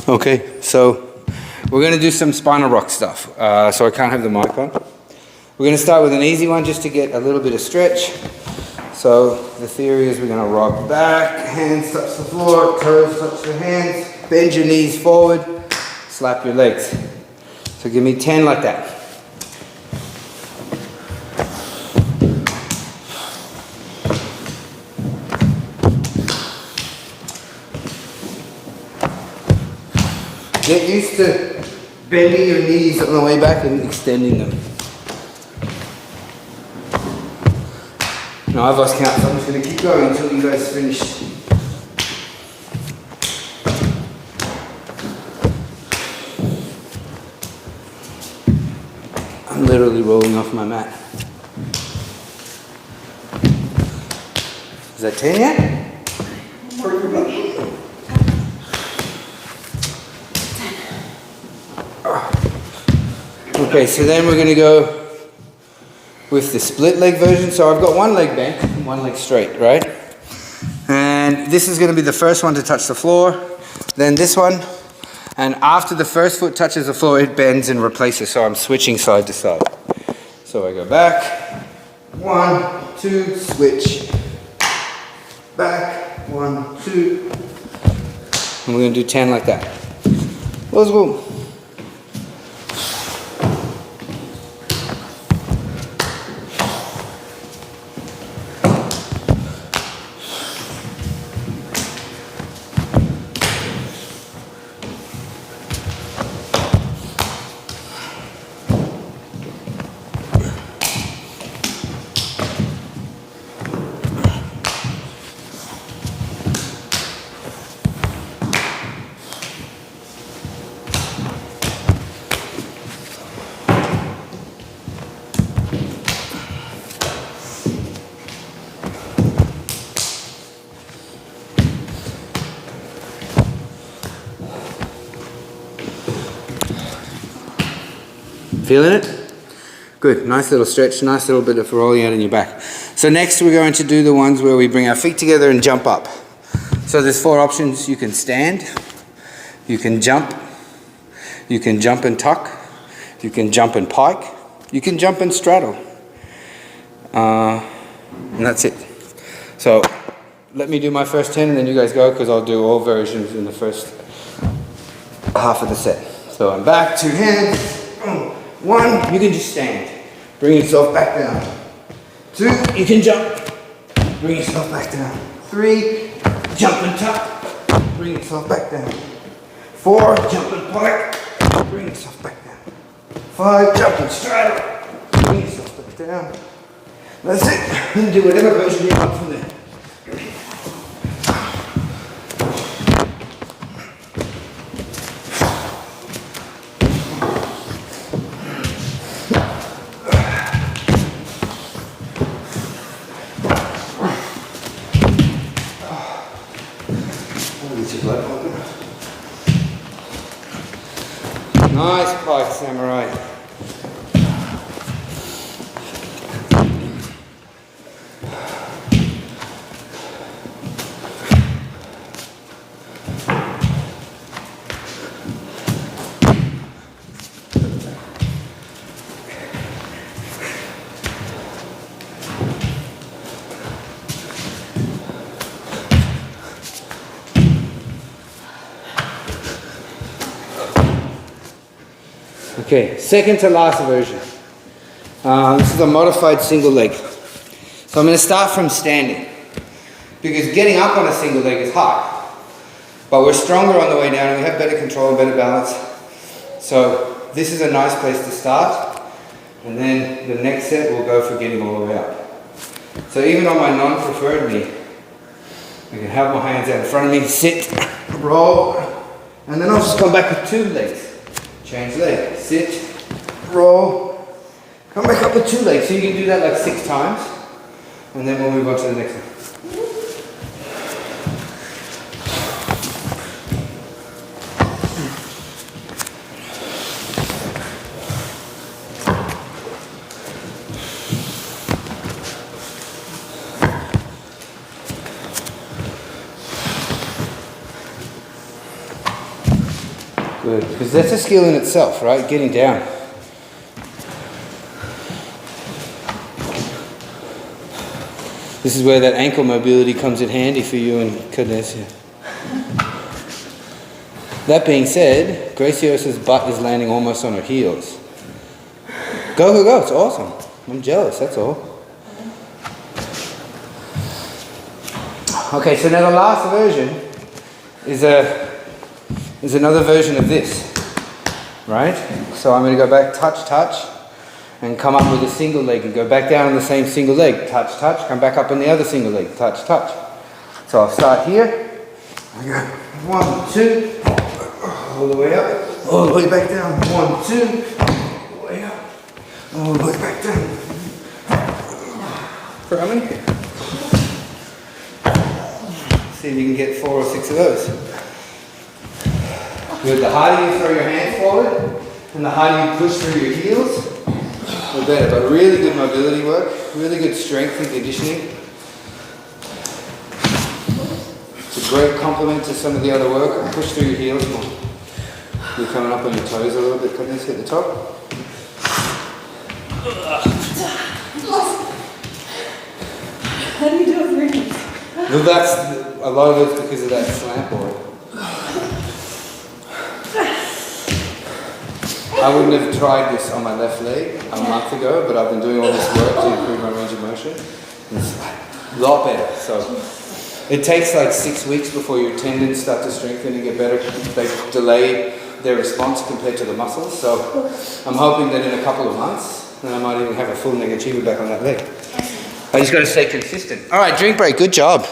Okay, so we're going to do some spinal rock stuff. So I can't have the mic on. We're going to start with an easy one just to get a little bit of stretch. So the theory is we're going to rock back, hands touch the floor, toes touch the hands, bend your knees forward, slap your legs. So give me 10 like that. Get used to bending your knees on the way back and extending them. Now I've lost count, so I'm just going to keep going until you guys finish. I'm literally rolling off my mat. Is that 10 yet? Okay, so then we're going to go with the split leg version. So I've got one leg bent and one leg straight, right? And this is going to be the first one to touch the floor, then this one, and after the first foot touches the floor, it bends and replaces, so I'm switching side to side. So I go back, 1, 2, switch, back, 1, 2, and we're going to do 10 like that. Let's go. Feeling it? Good, nice little stretch, nice little bit of rolling out in your back. So next we're going to do the ones where we bring our feet together and jump up. So there's 4 options. You can stand, you can jump and tuck, you can jump and pike, you can jump and straddle. And that's it. So let me do my first 10 and then you guys go, because I'll do all versions in the first half of the set. So I'm back, 2 hands. 1, you can just stand. Bring yourself back down. 2, you can jump. Bring yourself back down. 3, jump and tuck. Bring yourself back down. 4, jump and pike. Bring yourself back down. 5, jump and straddle. Bring yourself back down. That's it. And do whatever version you want from there. Nice pike, samurai. Okay, second to last version. This is a modified single leg. So I'm going to start from standing, because getting up on a single leg is hard, but we're stronger on the way down and we have better control and better balance. So this is a nice place to start, and then the next set we'll go for getting all the way up. So even on my non-preferred knee, I can have my hands out in front of me, sit, roll, and then I'll just come back with 2 legs. Change leg, sit, roll, come back up with 2 legs. So you can do that like 6 times, and then we'll move on to the next one. Good, because that's a skill in itself, right? Getting down. This is where that ankle mobility comes in handy for you and Cadesia. That being said, Graciosa's butt is landing almost on her heels. Go, go, go, it's awesome. I'm jealous, that's all. Okay, so now the last version is another version of this, right? So I'm going to go back, touch, touch, and come up with a single leg and go back down on the same single leg, touch, touch, come back up on the other single leg, touch, touch. So I'll start here, I go 1, 2, all the way up, all the way back down, 1, 2, all the way up, all the way back down. For how many? See if you can get 4 or 6 of those. Good, the harder you throw your hands forward, and the harder you push through your heels, the better. But really good mobility work, really good strength and conditioning. It's a great complement to some of the other work. Push through your heels more. You're coming up on your toes a little bit, couldn't you, at the top? How do you do it for hands? Well, that's, a lot of it's because of that slant board. I wouldn't have tried this on my left leg a month ago, but I've been doing all this work to improve my range of motion. It's a lot better. So it takes like 6 weeks before your tendons start to strengthen and get better. They delay their response compared to the muscles. So I'm hoping that in a couple of months, then I might even have a full negativa back on that leg. I just got to stay consistent. All right, drink break. Good job.